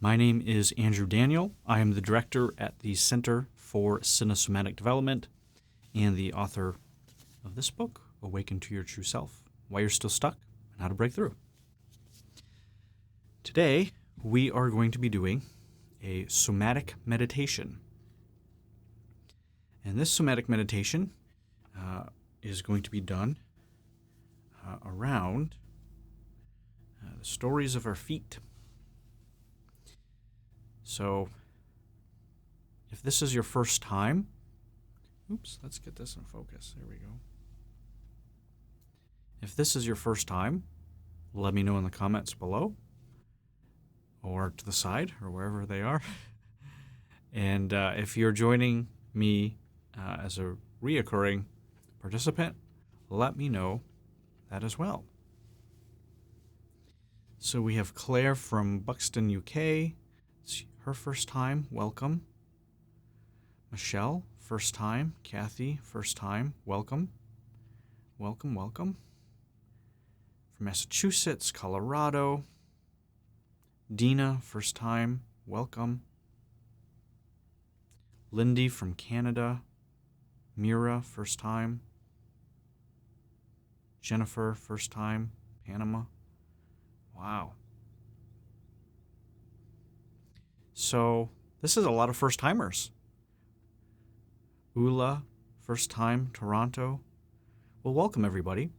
My name is Andrew Daniel. I am the director at the Center for Cinesomatic Development and the author of this book, Awaken to Your True Self, Why You're Still Stuck and How to Break Through. Today, we are going to be doing a somatic meditation. And this somatic meditation is going to be done around the stories of our feet. So, if this is your first time, let's get this in focus. There we go. If this is your first time, let me know in the comments below, or to the side, or wherever they are. And if you're joining me as a reoccurring participant, let me know that as well. So we have Claire from Buxton, UK. It's her first time. Welcome. Michelle, first time. Kathy, first time. Welcome. Welcome, welcome. From Massachusetts, Colorado. Dina, first time. Welcome. Lindy from Canada. Mira, first time. Jennifer, first time. Panama. Wow. So this is a lot of first-timers. Ula, first time, Toronto. Well, welcome, everybody.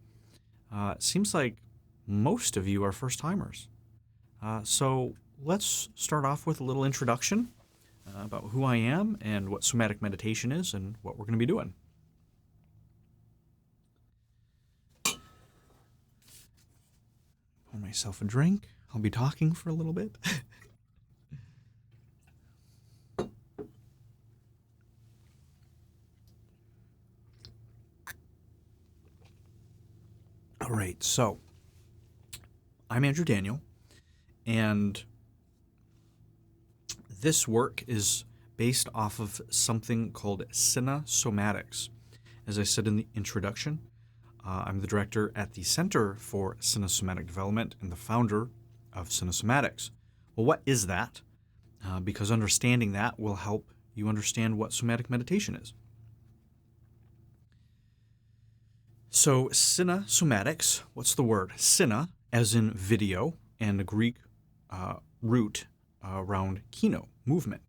It seems like most of you are first-timers. So let's start off with a little introduction about who I am and what somatic meditation is and what we're going to be doing. Pour myself a drink. I'll be talking for a little bit. All right, so I'm Andrew Daniel, and this work is based off of something called Cinesomatics. As I said in the introduction, I'm the director at the Center for Cinesomatic Development and the founder of Cinesomatics. Well, what is that? Because understanding that will help you understand what somatic meditation is. So, Cinesomatics, what's the word? Cine, as in video, and the Greek root around kino, movement.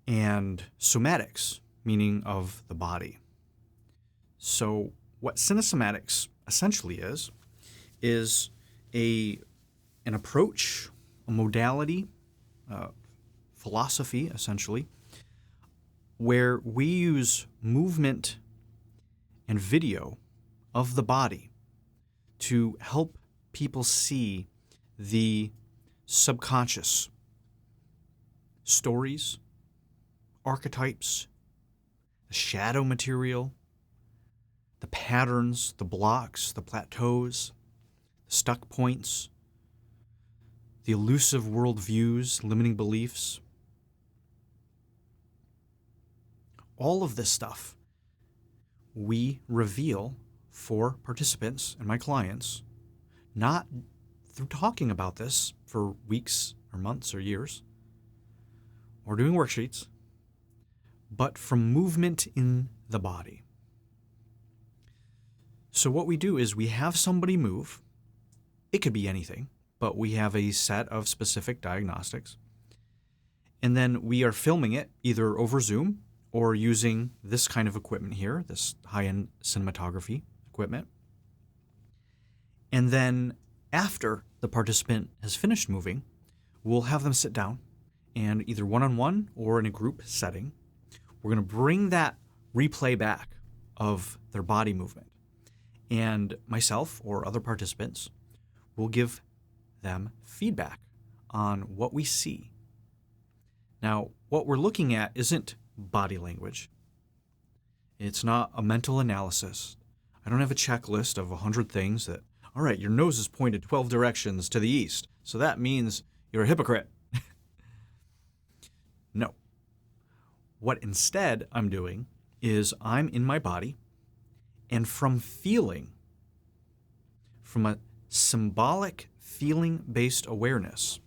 And somatics, meaning of the body. So, what Cinesomatics essentially is an approach, a modality, philosophy, essentially, where we use movement and video of the body to help people see the subconscious stories, archetypes, the shadow material, the patterns, the blocks, the plateaus, the stuck points, the elusive worldviews, limiting beliefs. All of this stuff we reveal for participants and my clients, not through talking about this for weeks or months or years, or doing worksheets, but from movement in the body. So what we do is we have somebody move. It could be anything, but we have a set of specific diagnostics. And then we are filming it either over Zoom or using this kind of equipment here, this high-end cinematography equipment. And then after the participant has finished moving, we'll have them sit down and either one-on-one or in a group setting, we're going to bring that replay back of their body movement. And myself or other participants will give them feedback on what we see. Now, what we're looking at isn't body language. It's not a mental analysis. I don't have a checklist of 100 things that, all right, your nose is pointed 12 directions to the east, so that means you're a hypocrite. No. What instead I'm doing is I'm in my body, and from feeling, from a symbolic feeling-based awareness,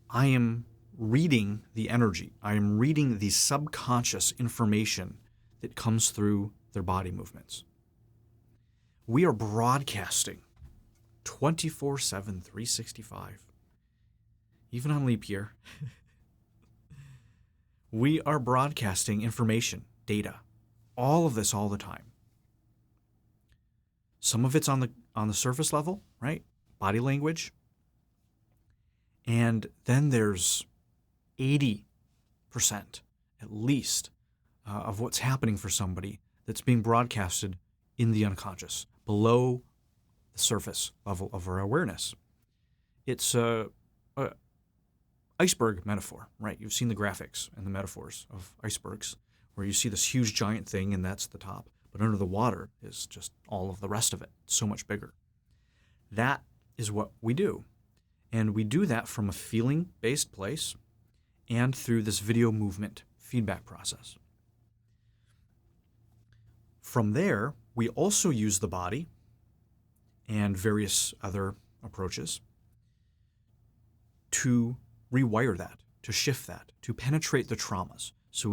I am reading the energy. I am reading the subconscious information that comes through their body movements. We are broadcasting 24/7, 365. Even on leap year. We are broadcasting information, data, all of this all the time. Some of it's on the surface level, right? Body language. And then there's 80% at least of what's happening for somebody that's being broadcasted in the unconscious, below the surface level of our awareness. It's a iceberg metaphor, right? You've seen the graphics and the metaphors of icebergs, where you see this huge giant thing and that's the top, but under the water is just all of the rest of it, so much bigger. That is what we do. And we do that from a feeling-based place and through this video movement feedback process. From there, we also use the body and various other approaches to rewire that, to shift that, to penetrate the traumas. So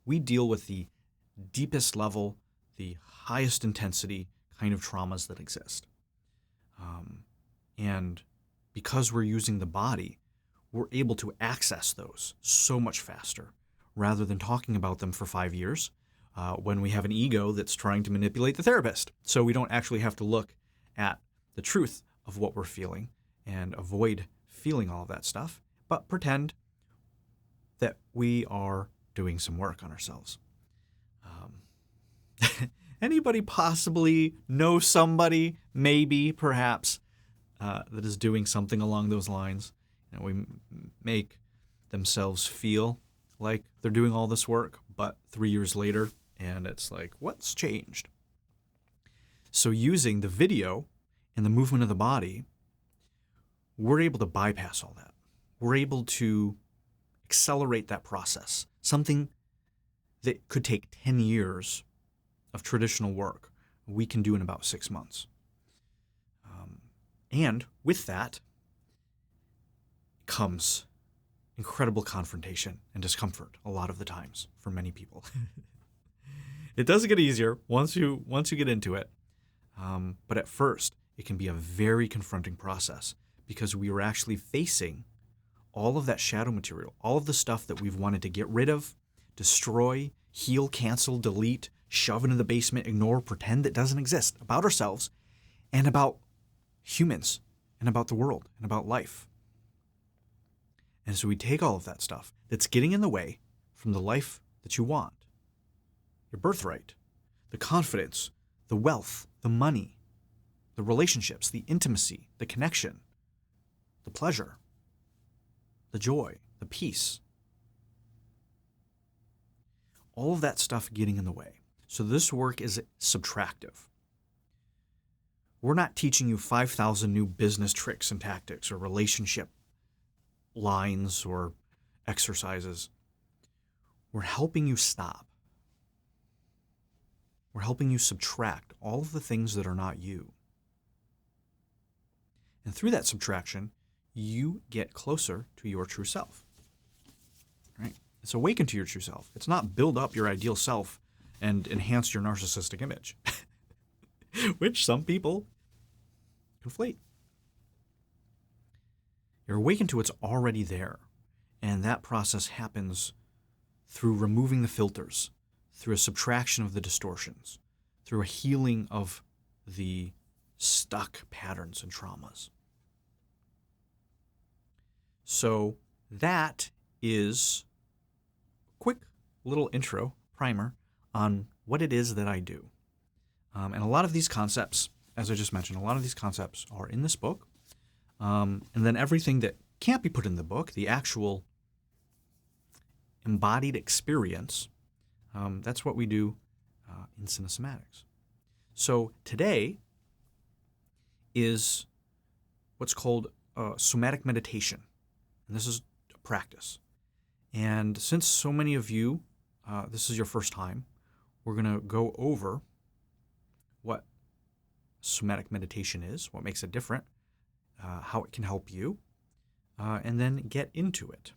we deal with the deepest level, the highest intensity kind of traumas that exist. And because we're using the body, we're able to access those so much faster rather than talking about them for 5 years when we have an ego that's trying to manipulate the therapist. So we don't actually have to look at the truth of what we're feeling and avoid feeling all of that stuff, but pretend that we are doing some work on ourselves. Anybody possibly know somebody, maybe, perhaps, that is doing something along those lines? We make themselves feel like they're doing all this work, but 3 years later, and it's like, what's changed? So using the video and the movement of the body, we're able to bypass all that. We're able to accelerate that process. Something that could take 10 years of traditional work, we can do in about 6 months. And with that comes incredible confrontation and discomfort a lot of the times for many people. It does get easier once you get into it. But at first, it can be a very confronting process because we are actually facing all of that shadow material, all of the stuff that we've wanted to get rid of, destroy, heal, cancel, delete, shove into the basement, ignore, pretend it doesn't exist about ourselves and about humans and about the world and about life. And so we take all of that stuff that's getting in the way from the life that you want, your birthright, the confidence, the wealth, the money, the relationships, the intimacy, the connection, the pleasure, the joy, the peace. All of that stuff getting in the way. So this work is subtractive. We're not teaching you 5,000 new business tricks and tactics or relationship lines or exercises. We're helping you stop. We're helping you subtract all of the things that are not you. And through that subtraction, you get closer to your true self. Right? It's awaken to your true self. It's not build up your ideal self and enhance your narcissistic image, which some people conflate. You're awakened to what's already there, and that process happens through removing the filters, through a subtraction of the distortions, through a healing of the stuck patterns and traumas. So that is a quick little intro, primer, on what it is that I do. And a lot of these concepts, as I just mentioned, a lot of these concepts are in this book. And then everything that can't be put in the book, the actual embodied experience, that's what we do in Cinesomatics. So today is what's called somatic meditation. And this is a practice. And since so many of you, this is your first time, we're going to go over what somatic meditation is, what makes it different, how it can help you, and then get into it.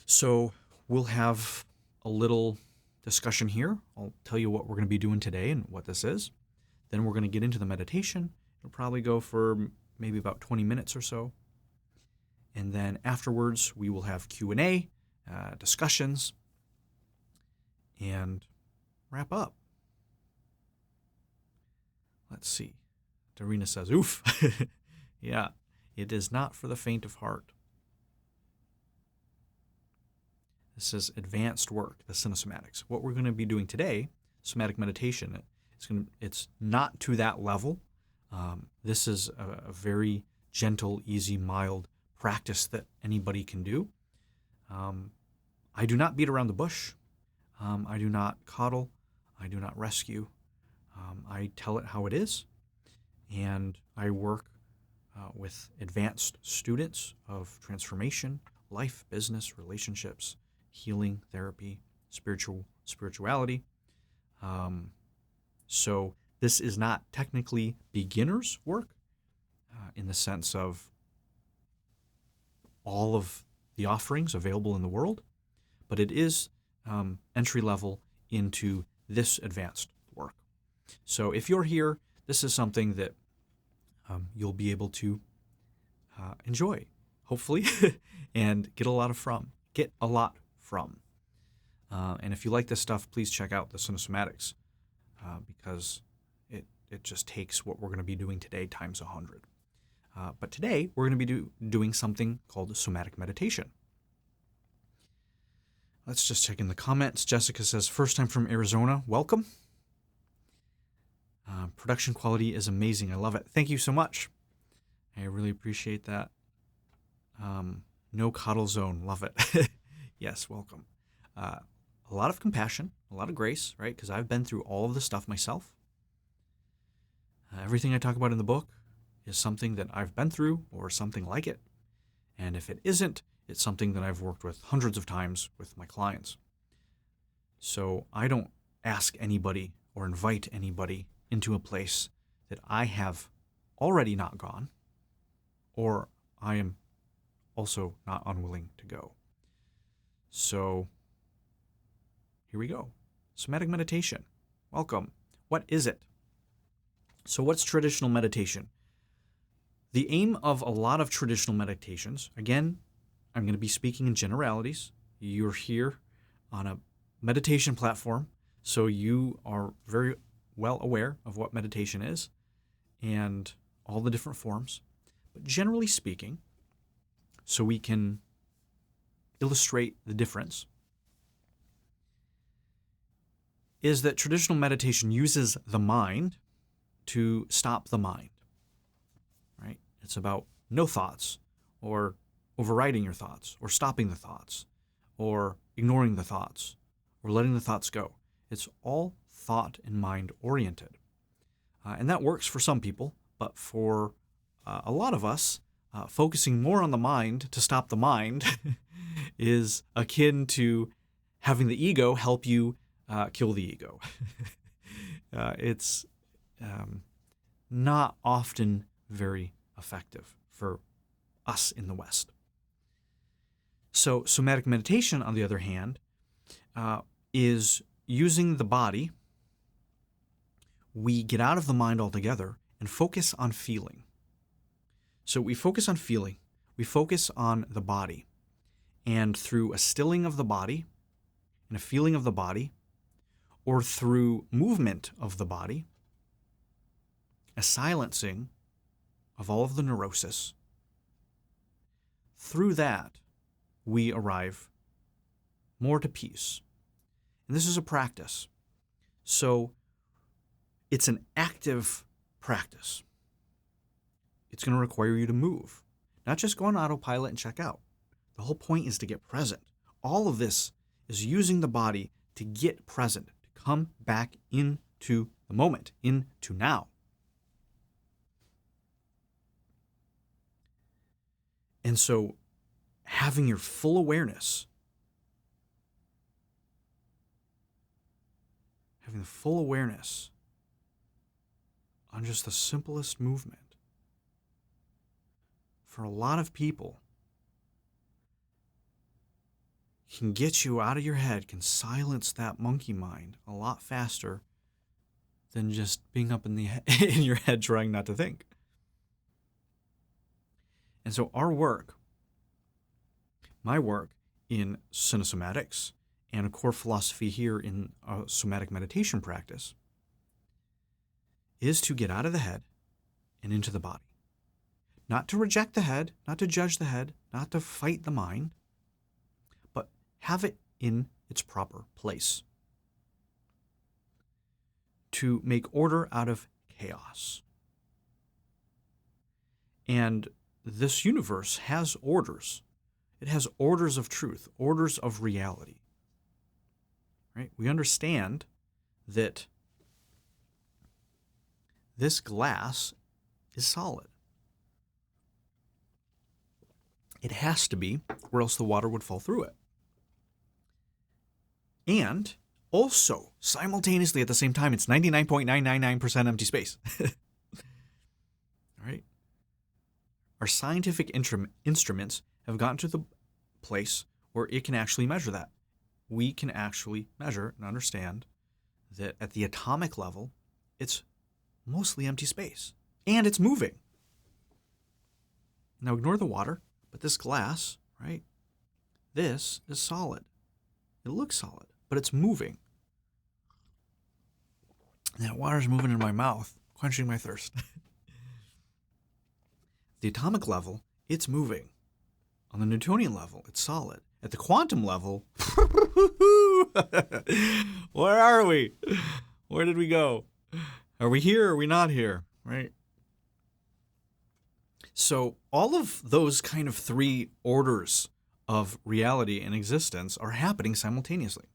So we'll have a little discussion here. I'll tell you what we're going to be doing today and what this is. Then we're going to get into the meditation. It'll probably go for maybe about 20 minutes or so. And then afterwards, we will have Q&A, discussions, and wrap up. Let's see. Darina says, oof. Yeah, it is not for the faint of heart. This is advanced work, the Cinesomatics. What we're going to be doing today, somatic meditation, it's not to that level. This is a very gentle, easy, mild practice that anybody can do. I do not beat around the bush. I do not coddle. I do not rescue. I tell it how it is. And I work with advanced students of transformation, life, business, relationships, healing, therapy, spirituality. So this is not technically beginner's work in the sense of all of the offerings available in the world, but it is entry level into this advanced work. So if you're here, this is something that you'll be able to enjoy, hopefully, and get a lot from. And if you like this stuff, please check out the Cinesomatics because it just takes what we're going to be doing today times 100. But today, we're going to be doing something called somatic meditation. Let's just check in the comments. Jessica says, first time from Arizona. Welcome. Production quality is amazing. I love it. Thank you so much. I really appreciate that. No coddle zone. Love it. Yes, welcome. A lot of compassion, a lot of grace, right? Because I've been through all of this stuff myself. Everything I talk about in the book is something that I've been through or something like it. And if it isn't, it's something that I've worked with hundreds of times with my clients. So I don't ask anybody or invite anybody into a place that I have already not gone, or I am also not unwilling to go. So here we go. Somatic meditation. Welcome. What is it? So what's traditional meditation? The aim of a lot of traditional meditations, again, I'm going to be speaking in generalities. You're here on a meditation platform, so you are very well aware of what meditation is and all the different forms. But generally speaking, so we can illustrate the difference, is that traditional meditation uses the mind to stop the mind, right? It's about no thoughts, or overriding your thoughts, or stopping the thoughts, or ignoring the thoughts, or letting the thoughts go. It's all thought and mind oriented. And that works for some people, but for a lot of us, focusing more on the mind to stop the mind is akin to having the ego help you kill the ego. It's not often very effective for us in the West. So somatic meditation, on the other hand, is using the body. We get out of the mind altogether and focus on feeling. So we focus on feeling. We focus on the body. And through a stilling of the body and a feeling of the body, or through movement of the body, a silencing of all of the neurosis, through that, we arrive more to peace. And this is a practice. So it's an active practice. It's going to require you to move, not just go on autopilot and check out. The whole point is to get present. All of this is using the body to get present, to come back into the moment, into now. And so having your full awareness, having the full awareness on just the simplest movement. For a lot of people, can get you out of your head, can silence that monkey mind a lot faster than just being up in your head trying not to think. And so our work, my work in Cinesomatics and a core philosophy here in a somatic meditation practice, is to get out of the head and into the body. Not to reject the head, not to judge the head, not to fight the mind, but have it in its proper place. To make order out of chaos. And this universe has orders. It has orders of truth, orders of reality. Right? We understand that this glass is solid. It has to be, or else the water would fall through it. And also, simultaneously at the same time, it's 99.999% empty space. All right? Our scientific instruments have gotten to the place where it can actually measure that. We can actually measure and understand that at the atomic level, it's mostly empty space. And it's moving. Now ignore the water, but this glass, right? This is solid. It looks solid, but it's moving. And that water's moving in my mouth, quenching my thirst. The atomic level, it's moving. On the Newtonian level, it's solid. At the quantum level, where are we? Where did we go? Are we here or are we not here? Right? So all of those kind of three orders of reality and existence are happening simultaneously.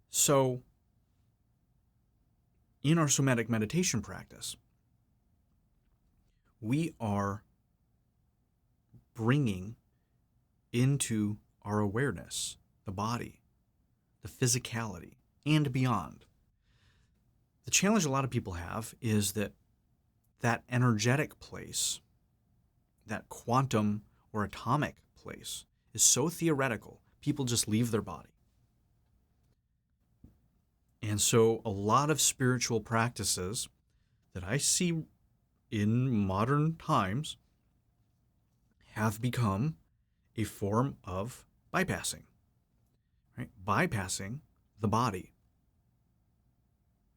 So in our somatic meditation practice, we are bringing into our awareness the body, the physicality, and beyond. The challenge a lot of people have is that energetic place, that quantum or atomic place, is so theoretical, people just leave their body. And so a lot of spiritual practices that I see in modern times have become a form of bypassing, right? Bypassing the body.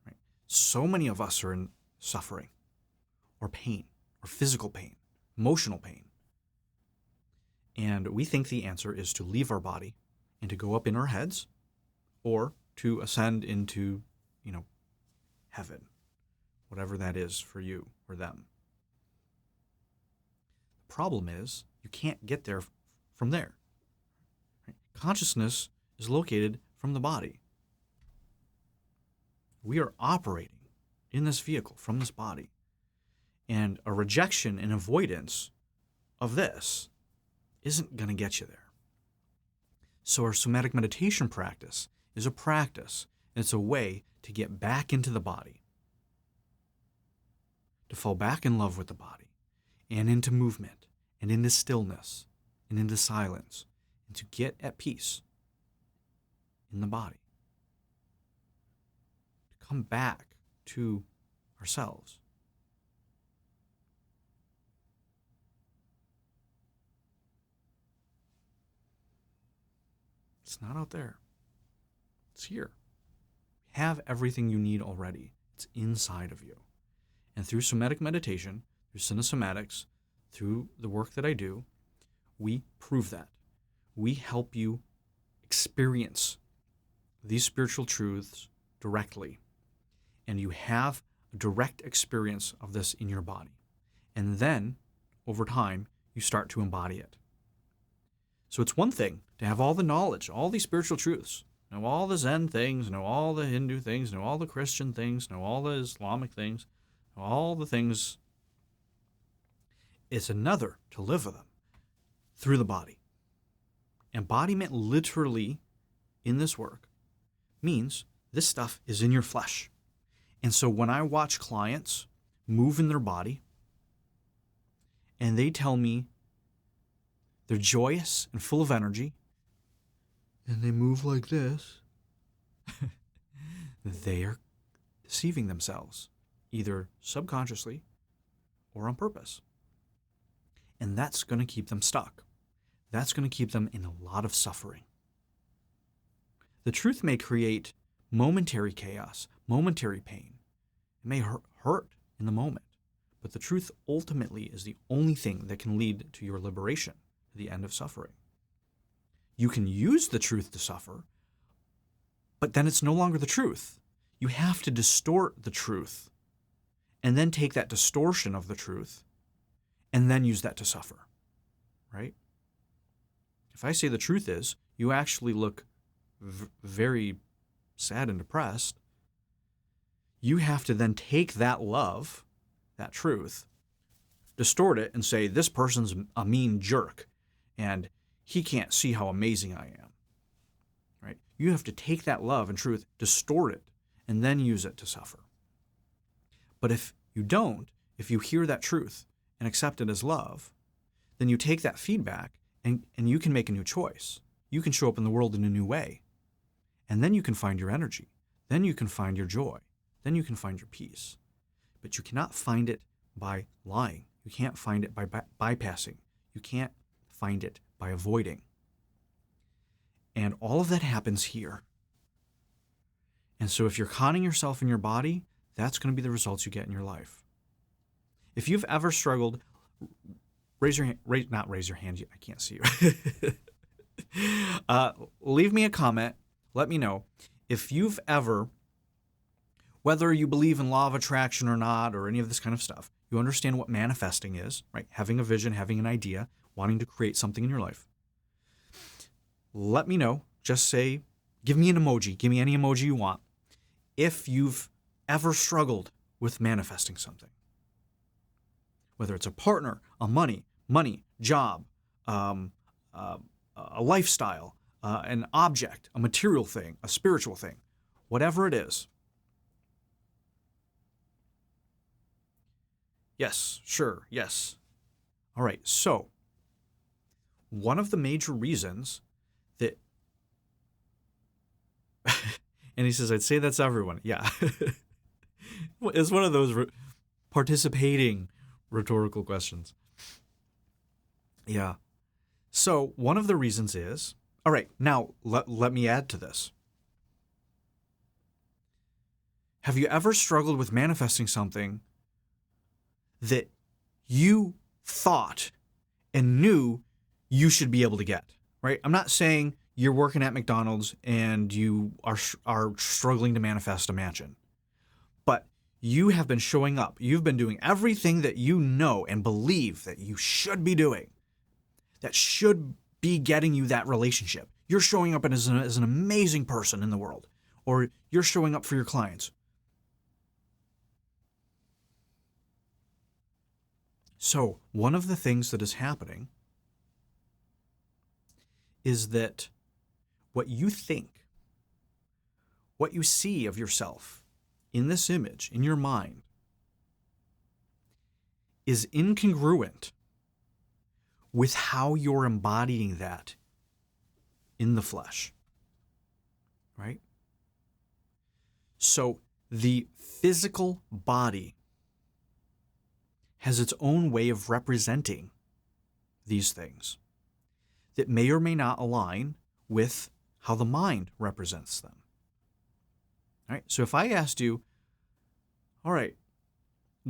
Right? So many of us are in suffering or pain or physical pain, emotional pain. And we think the answer is to leave our body and to go up in our heads or to ascend into, heaven, whatever that is for you or them. The problem is you can't get there from there. Right? Consciousness is located from the body. We are operating in this vehicle from this body. And a rejection and avoidance of this isn't going to get you there. So our somatic meditation practice is a practice. And it's a way to get back into the body, to fall back in love with the body, and into movement, and into stillness, and into silence, and to get at peace in the body. To come back to ourselves. It's not out there. It's here. You have everything you need already. It's inside of you. And through somatic meditation, through cinesomatics, through the work that I do, we prove that. We help you experience these spiritual truths directly. And you have a direct experience of this in your body. And then, over time, you start to embody it. So it's one thing to have all the knowledge, all these spiritual truths, know all the Zen things, know all the Hindu things, know all the Christian things, know all the Islamic things, know all the things. It's another to live with them through the body. Embodiment literally in this work means this stuff is in your flesh. And so when I watch clients move in their body and they tell me they're joyous and full of energy and they move like this, they are deceiving themselves, either subconsciously or on purpose. And that's going to keep them stuck. That's going to keep them in a lot of suffering. The truth may create momentary chaos, momentary pain. It may hurt in the moment, but the truth ultimately is the only thing that can lead to your liberation, to the end of suffering. You can use the truth to suffer, but then it's no longer the truth. You have to distort the truth and then take that distortion of the truth and then use that to suffer, right? If I say the truth is, you actually look very sad and depressed, you have to then take that love, that truth, distort it and say, this person's a mean jerk and he can't see how amazing I am, right? You have to take that love and truth, distort it, and then use it to suffer. But if you don't, if you hear that truth and accept it as love, then you take that feedback and you can make a new choice. You can show up in the world in a new way. And then you can find your energy. Then you can find your joy. Then you can find your peace. But you cannot find it by lying. You can't find it by bypassing. You can't find it by avoiding. And all of that happens here. And so if you're conning yourself in your body, that's going to be the results you get in your life. If you've ever struggled, raise your hand. Not raise your hand. I can't see you. Leave me a comment. Let me know if you've ever, whether you believe in law of attraction or not, or any of this kind of stuff, you understand what manifesting is, right? Having a vision, having an idea, wanting to create something in your life. Let me know. Just say, give me an emoji. Give me any emoji you want. If you've ever struggled with manifesting something, whether it's a partner, money, job, a lifestyle, an object, a material thing, a spiritual thing, whatever it is. Yes, sure, yes. All right, so one of the major reasons that, and he says, I'd say that's everyone. Yeah. It's one of those participating rhetorical questions. Yeah. So one of the reasons is, all right, now let me add to this. Have you ever struggled with manifesting something that you thought and knew you should be able to get, right? I'm not saying you're working at McDonald's and you are struggling to manifest a mansion, but you have been showing up. You've been doing everything that you know and believe that you should be doing, that should be getting you that relationship. You're showing up as an amazing person in the world, or you're showing up for your clients. So one of the things that is happening is that what you think, what you see of yourself in this image, in your mind, is incongruent with how you're embodying that in the flesh, right? So the physical body has its own way of representing these things that may or may not align with how the mind represents them. All right? So if I asked you, all right,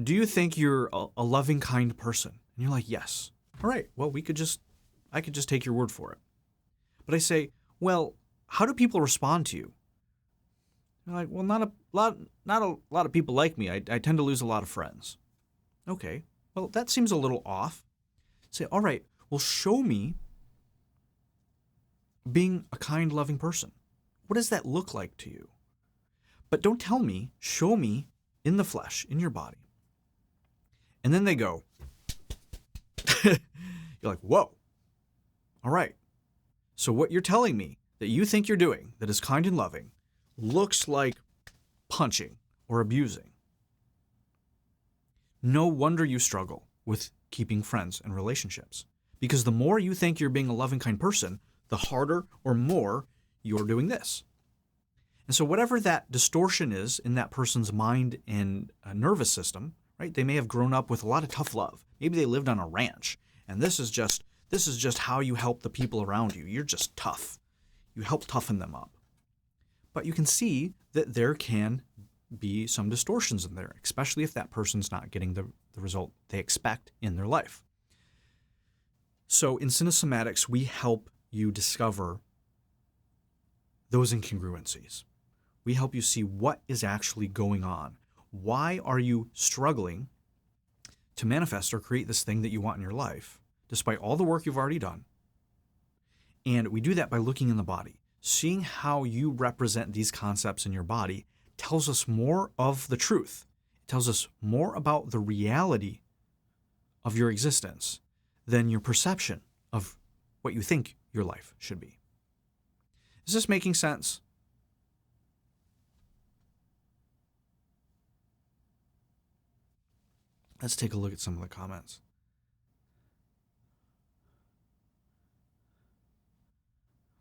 do you think you're a loving, kind person? And you're like, yes. All right, well, I could just take your word for it. But I say, well, how do people respond to you? You're like, well, not a lot of people like me. I tend to lose a lot of friends. Okay, well, that seems a little off. Say, all right, well, show me being a kind, loving person. What does that look like to you? But don't tell me, show me in the flesh, in your body. And then they go, you're like, whoa, all right. So what you're telling me that you think you're doing that is kind and loving looks like punching, or abusing. No wonder you struggle with keeping friends and relationships, because the more you think you're being a loving, kind person, the harder or more you're doing this. And so whatever that distortion is in that person's mind and nervous system, right? They may have grown up with a lot of tough love. Maybe they lived on a ranch, and this is just how you help the people around you. You're just tough. You help toughen them up. But you can see that there can be some distortions in there, especially if that person's not getting the result they expect in their life. So in Cinesomatics, we help you discover those incongruencies. We help you see what is actually going on. Why are you struggling to manifest or create this thing that you want in your life, despite all the work you've already done? And we do that by looking in the body. Seeing how you represent these concepts in your body tells us more of the truth. It tells us more about the reality of your existence than your perception of what you think your life should be. Is this making sense? Let's take a look at some of the comments.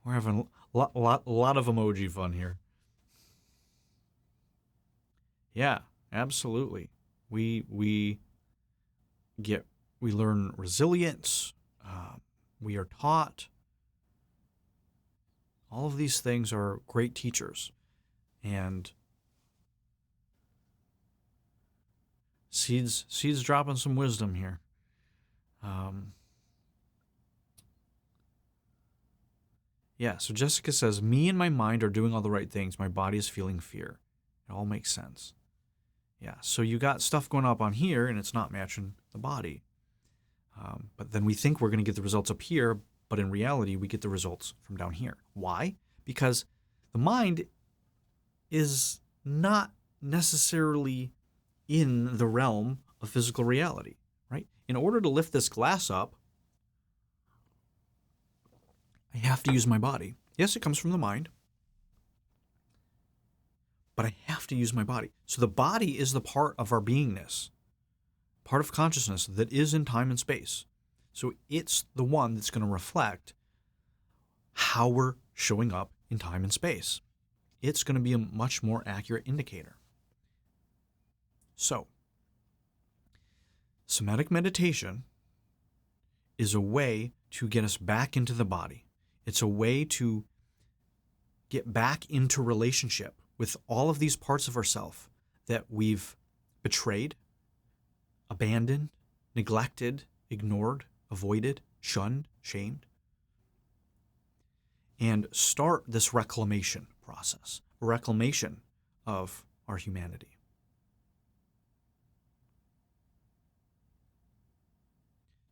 We're having a lot of emoji fun here. Yeah, absolutely. We learn resilience. We are taught. All of these things are great teachers, and seeds dropping some wisdom here. Yeah, so Jessica says, me and my mind are doing all the right things. My body is feeling fear. It all makes sense. Yeah, so you got stuff going up on here, and it's not matching the body. But then we think we're going to get the results up here, but in reality, we get the results from down here. Why? Because the mind is not necessarily in the realm of physical reality, right? In order to lift this glass up, I have to use my body. Yes, it comes from the mind, but I have to use my body. So the body is the part of our beingness, part of consciousness that is in time and space. So it's the one that's going to reflect how we're showing up in time and space. It's going to be a much more accurate indicator. So, somatic meditation is a way to get us back into the body. It's a way to get back into relationship with all of these parts of ourself that we've betrayed, abandoned, neglected, ignored, avoided, shunned, shamed, and start this reclamation process, a reclamation of our humanity.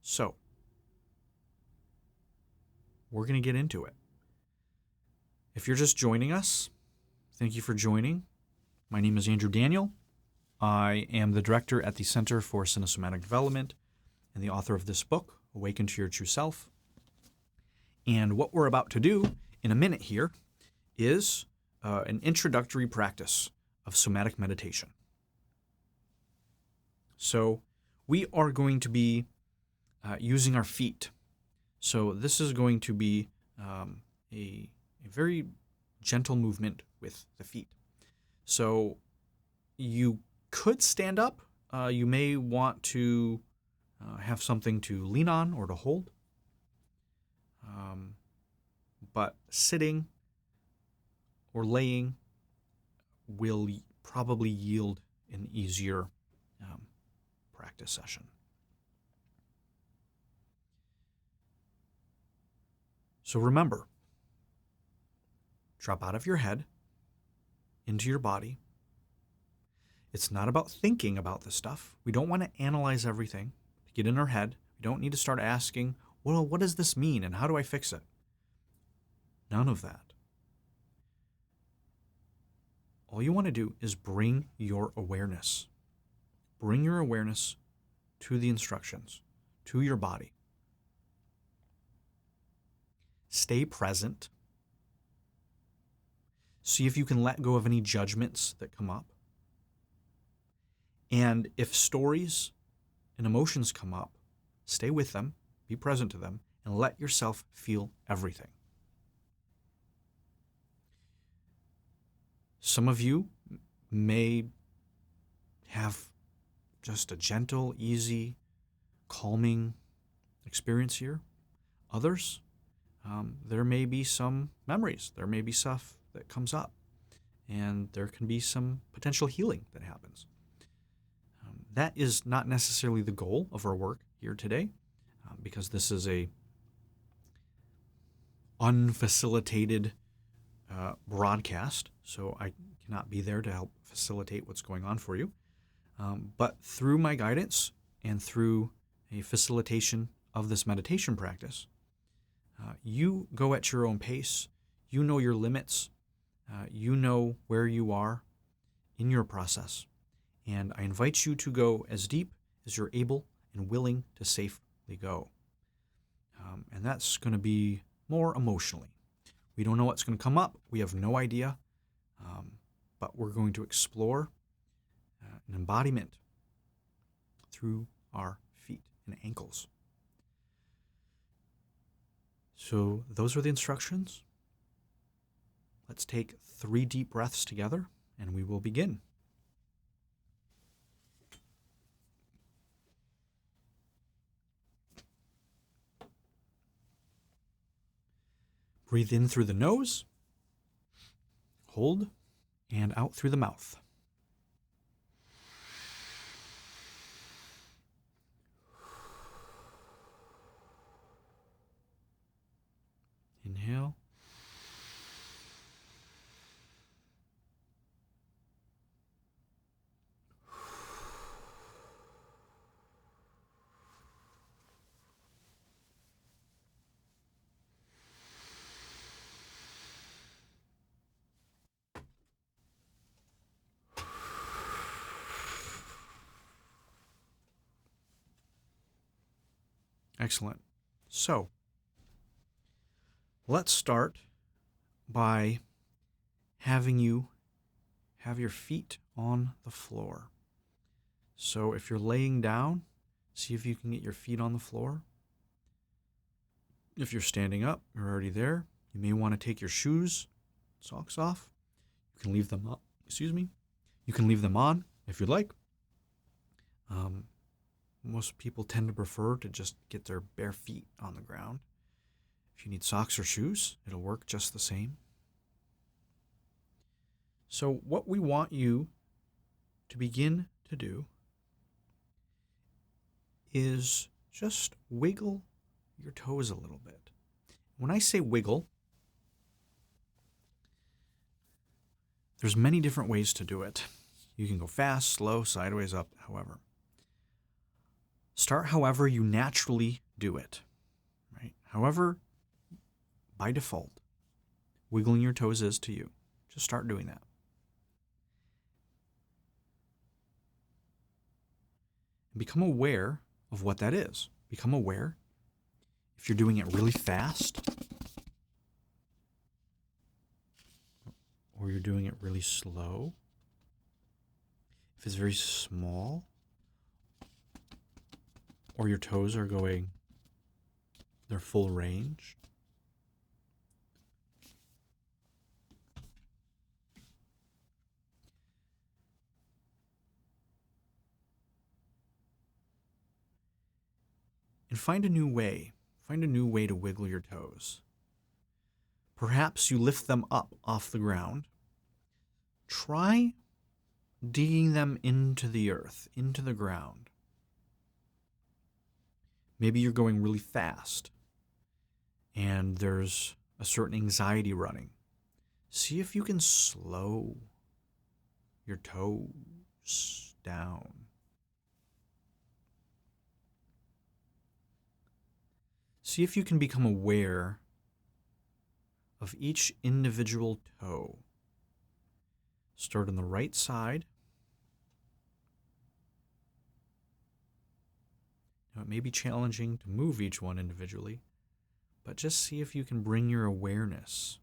So, we're going to get into it. If you're just joining us, thank you for joining. My name is Andrew Daniel. I am the director at the Center for Cinesomatic Development and the author of this book, Awaken to Your True Self. And what we're about to do in a minute here is an introductory practice of somatic meditation. So we are going to be using our feet. So this is going to be a very gentle movement with the feet. So you could stand up. You may want to have something to lean on or to hold. But sitting or laying will probably yield an easier practice session. So remember, drop out of your head into your body. It's not about thinking about this stuff. We don't want to analyze everything, to get in our head. We don't need to start asking, well, what does this mean and how do I fix it? None of that. All you want to do is bring your awareness. Bring your awareness to the instructions, to your body. Stay present. See if you can let go of any judgments that come up. And if stories and emotions come up, stay with them, be present to them, and let yourself feel everything. Some of you may have just a gentle, easy, calming experience here. Others, there may be some memories. There may be stuff that comes up. And there can be some potential healing that happens. That is not necessarily the goal of our work here today, because this is a unfacilitated broadcast, so I cannot be there to help facilitate what's going on for you. But through my guidance and through a facilitation of this meditation practice, you go at your own pace. You know your limits. You know where you are in your process. And I invite you to go as deep as you're able and willing to safely go. And that's going to be more emotionally. We don't know what's going to come up. We have no idea. But we're going to explore an embodiment through our feet and ankles. So those are the instructions. Let's take 3 deep breaths together, and we will begin. Breathe in through the nose, hold, and out through the mouth. Inhale. Excellent. So, let's start by having you have your feet on the floor. So if you're laying down, see if you can get your feet on the floor. If you're standing up, you're already there. You may want to take your shoes, socks off. You can leave them up. You can leave them on if you'd like. Most people tend to prefer to just get their bare feet on the ground. If you need socks or shoes, it'll work just the same. So what we want you to begin to do is just wiggle your toes a little bit. When I say wiggle, there's many different ways to do it. You can go fast, slow, sideways, up, however. Start however you naturally do it, right? However, by default, wiggling your toes is to you. Just start doing that. And become aware of what that is. Become aware if you're doing it really fast or you're doing it really slow. If it's very small or your toes are going their full range. And find a new way. Find a new way to wiggle your toes. Perhaps you lift them up off the ground. Try digging them into the earth, into the ground. Maybe you're going really fast and there's a certain anxiety running. See if you can slow your toes down. See if you can become aware of each individual toe. Start on the right side. Now, it may be challenging to move each one individually, but just see if you can bring your awareness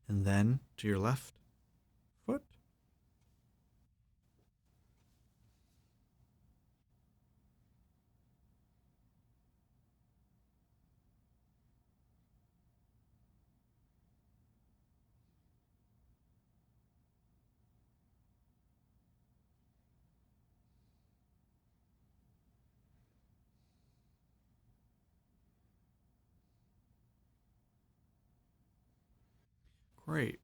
and then to your left foot. Great.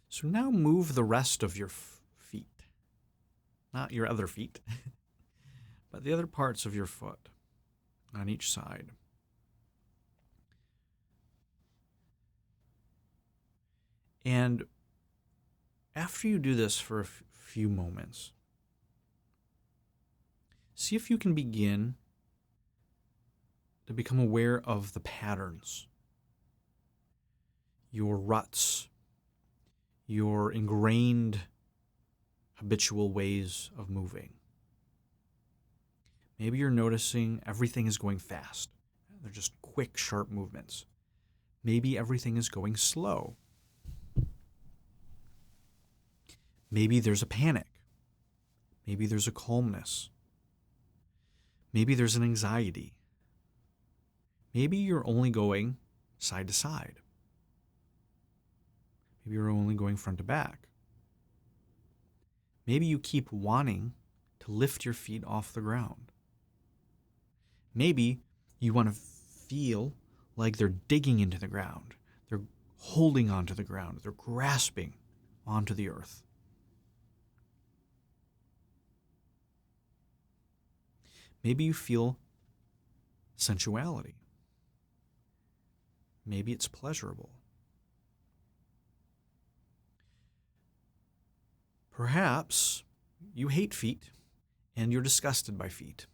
So now move the rest of your feet. Not your other feet, but the other parts of your foot on each side. And after you do this for a few moments, see if you can begin to become aware of the patterns, your ruts, your ingrained habitual ways of moving. Maybe you're noticing everything is going fast. They're just quick, sharp movements. Maybe everything is going slow. Maybe there's a panic. Maybe there's a calmness. Maybe there's an anxiety. Maybe you're only going side to side. Maybe you're only going front to back. Maybe you keep wanting to lift your feet off the ground. Maybe you want to feel like they're digging into the ground. They're holding onto the ground. They're grasping onto the earth. Maybe you feel sensuality. Maybe it's pleasurable. Perhaps you hate feet and you're disgusted by feet,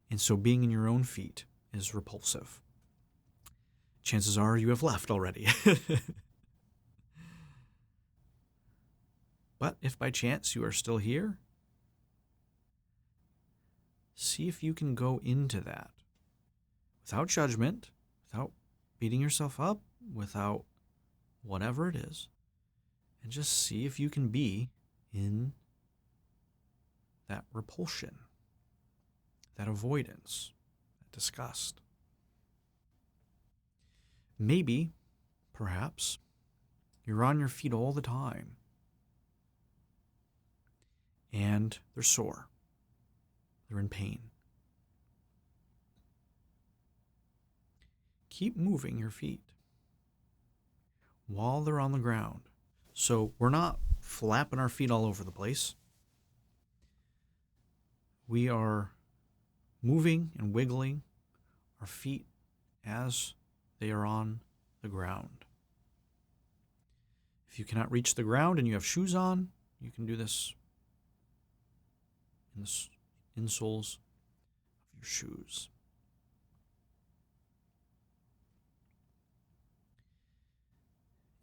and so being in your own feet is repulsive. Chances are you have left already. But if by chance you are still here, see if you can go into that without judgment, without beating yourself up, without whatever it is, and just see if you can be in that repulsion, that avoidance, that disgust. Maybe, perhaps, you're on your feet all the time and they're sore, they're in pain. Keep moving your feet while they're on the ground. So we're not flapping our feet all over the place. We are moving and wiggling our feet as they are on the ground. If you cannot reach the ground and you have shoes on, you can do this in the insoles of your shoes.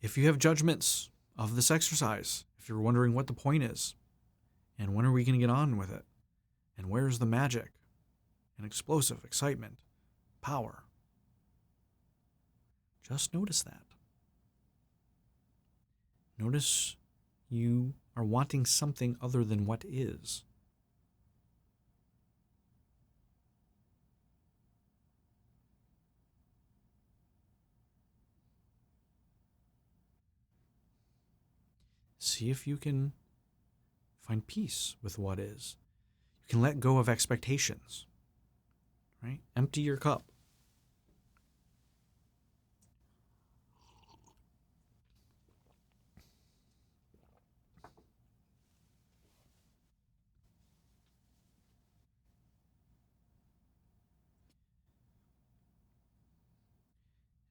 If you have judgments of this exercise, if you're wondering what the point is, and when are we going to get on with it, and where's the magic, and explosive excitement, power, just notice that. Notice you are wanting something other than what is. See if you can find peace with what is. You can let go of expectations, right? Empty your cup.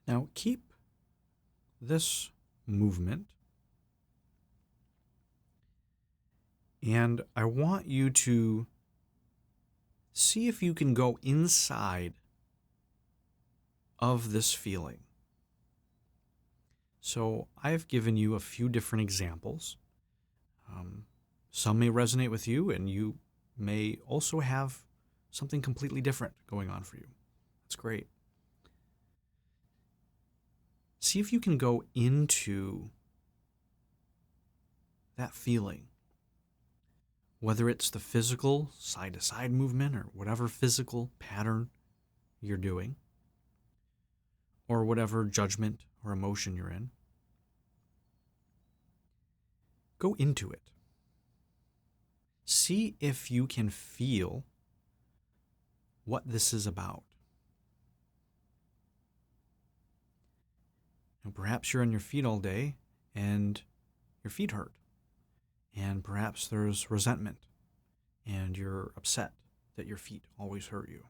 Now keep this movement, and I want you to see if you can go inside of this feeling. So I've given you a few different examples. Some may resonate with you, and you may also have something completely different going on for you. That's great. See if you can go into that feeling, whether it's the physical side-to-side movement or whatever physical pattern you're doing, or whatever judgment or emotion you're in. Go into it. See if you can feel what this is about. And perhaps you're on your feet all day and your feet hurt. And perhaps there's resentment and you're upset that your feet always hurt you.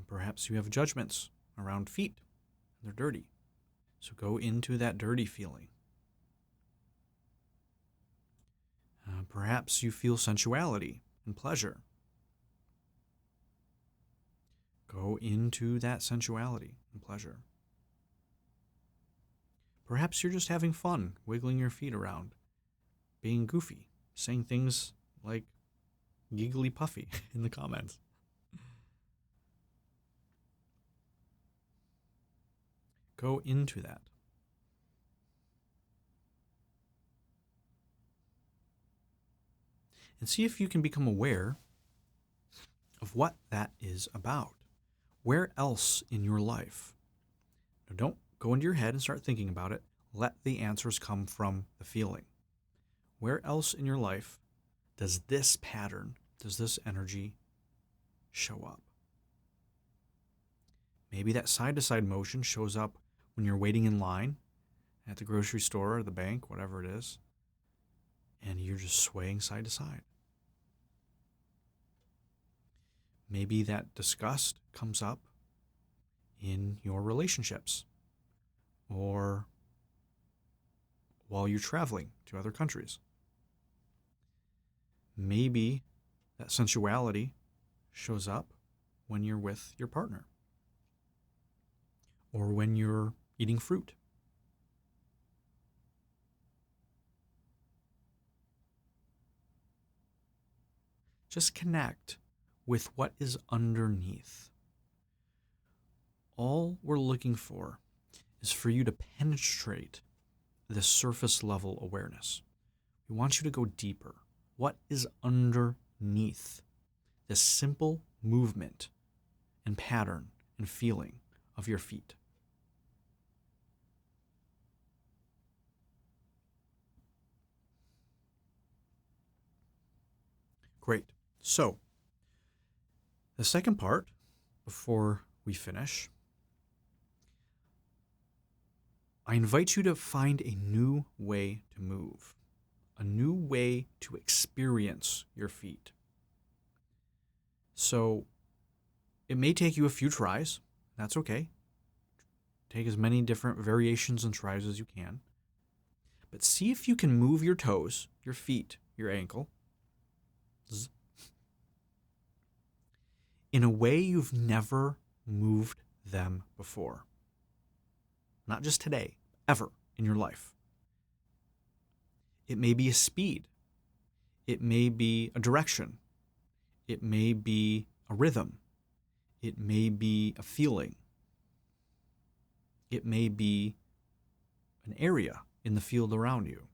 Perhaps you have judgments around feet. They're dirty. So go into that dirty feeling. Perhaps you feel sensuality and pleasure. Go into that sensuality and pleasure. Perhaps you're just having fun, wiggling your feet around, being goofy, saying things like giggly puffy in the comments. Go into that. And see if you can become aware of what that is about. Where else in your life? Now, don't go into your head and start thinking about it. Let the answers come from the feeling. Where else in your life does this pattern, does this energy show up? Maybe that side-to-side motion shows up when you're waiting in line at the grocery store or the bank, whatever it is, and you're just swaying side to side. Maybe that disgust comes up in your relationships or while you're traveling to other countries. Maybe that sensuality shows up when you're with your partner or when you're eating fruit. Just connect with what is underneath. All we're looking for is for you to penetrate the surface level awareness. We want you to go deeper. What is underneath this simple movement and pattern and feeling of your feet? Great. So, the second part, before we finish, I invite you to find a new way to move, a new way to experience your feet. So, it may take you a few tries. That's okay. Take as many different variations and tries as you can. But see if you can move your toes, your feet, your ankle, in a way you've never moved them before. Not just today, ever in your life. It may be a speed. It may be a direction. It may be a rhythm. It may be a feeling. It may be an area in the field around you.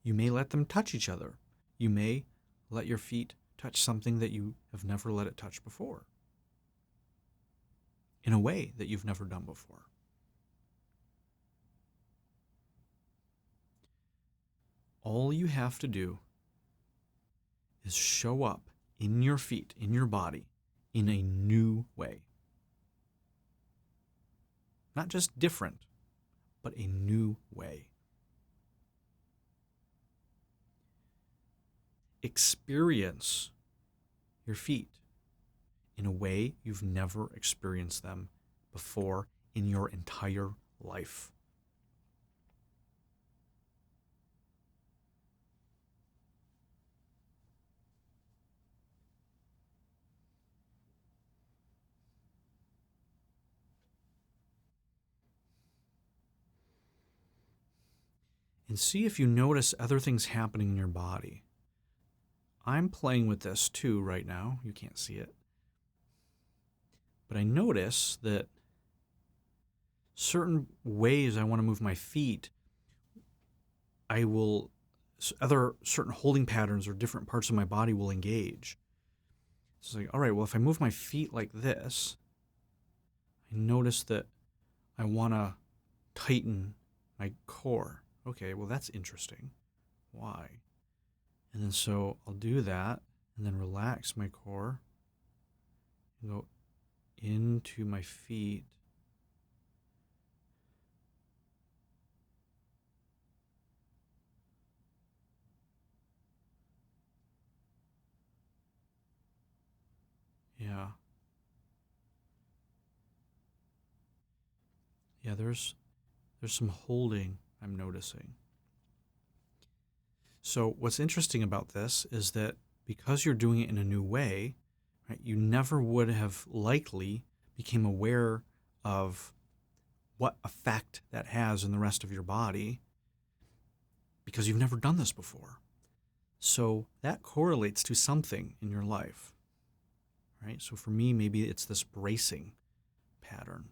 You may let them touch each other. You may let your feet touch something that you have never let it touch before, in a way that you've never done before. All you have to do is show up in your feet, in your body, in a new way. Not just different, but a new way. Experience your feet in a way you've never experienced them before in your entire life. and see if you notice other things happening in your body. I'm playing with this too right now. You can't see it. But I notice that certain ways I want to move my feet, other certain holding patterns or different parts of my body will engage. It's like, all right, well, if I move my feet like this, I notice that I want to tighten my core. Okay, well, that's interesting. Why? And then so I'll do that and then relax my core and go into my feet. Yeah. Yeah, there's some holding I'm noticing. So what's interesting about this is that because you're doing it in a new way, right, you never would have likely became aware of what effect that has in the rest of your body because you've never done this before. So that correlates to something in your life, right? So for me, maybe it's this bracing pattern,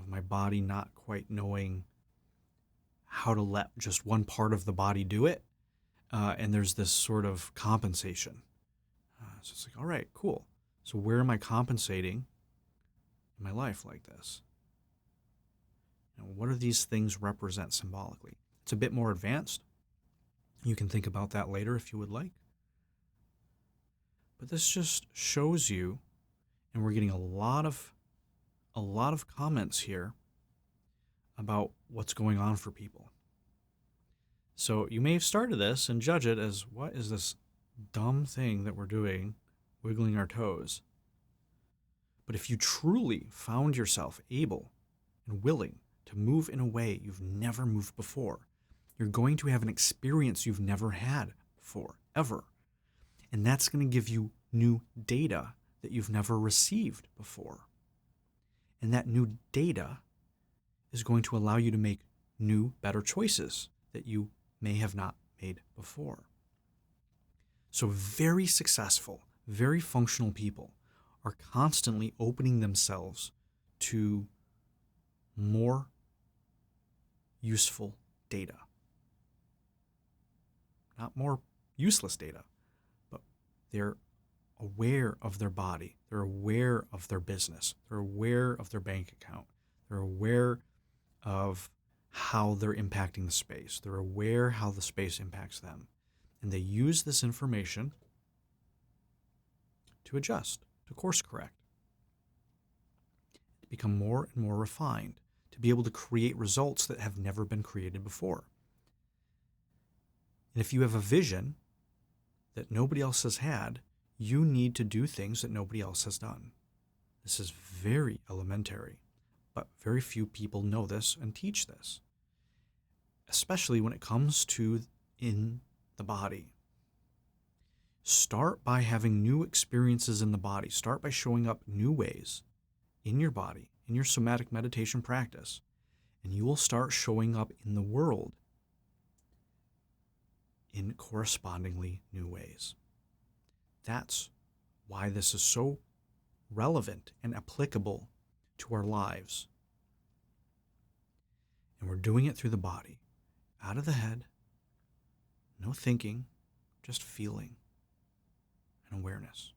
my body not quite knowing how to let just one part of the body do it. And there's this sort of compensation. So it's like, all right, cool. So where am I compensating in my life like this? What do these things represent symbolically? It's a bit more advanced. You can think about that later if you would like. But this just shows you, and we're getting a lot of comments here about what's going on for people. So you may have started this and judge it as, what is this dumb thing that we're doing, wiggling our toes? But if you truly found yourself able and willing to move in a way you've never moved before, you're going to have an experience you've never had before, ever. And that's going to give you new data that you've never received before. And that new data is going to allow you to make new, better choices that you may have not made before. So very successful, very functional people are constantly opening themselves to more useful data. Not more useless data, but they're aware of their body. They're aware of their business. They're aware of their bank account. They're aware of how they're impacting the space. They're aware how the space impacts them. And they use this information to adjust, to course correct, to become more and more refined, to be able to create results that have never been created before. And if you have a vision that nobody else has had, you need to do things that nobody else has done. This is very elementary, but very few people know this and teach this, especially when it comes to in the body. Start by having new experiences in the body. Start by showing up new ways in your body, in your somatic meditation practice, and you will start showing up in the world in correspondingly new ways. That's why this is so relevant and applicable to our lives. And we're doing it through the body, out of the head, no thinking, just feeling and awareness.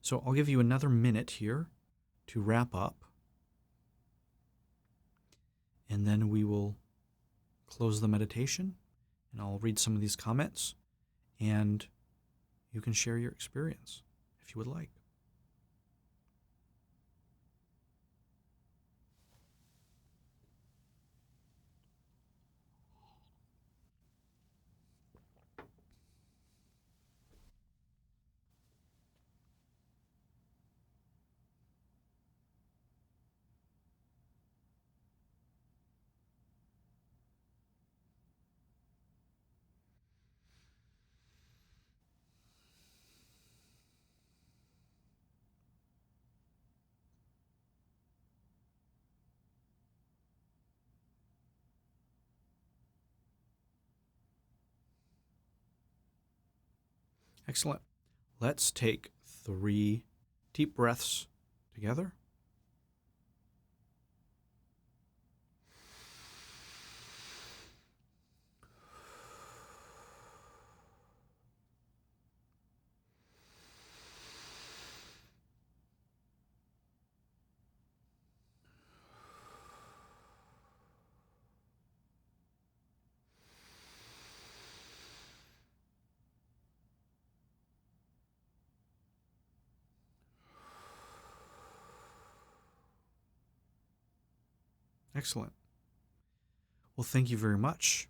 So I'll give you another minute here to wrap up, and then we will close the meditation, and I'll read some of these comments, and you can share your experience if you would like. Excellent. Let's take 3 deep breaths together. Excellent. Well, thank you very much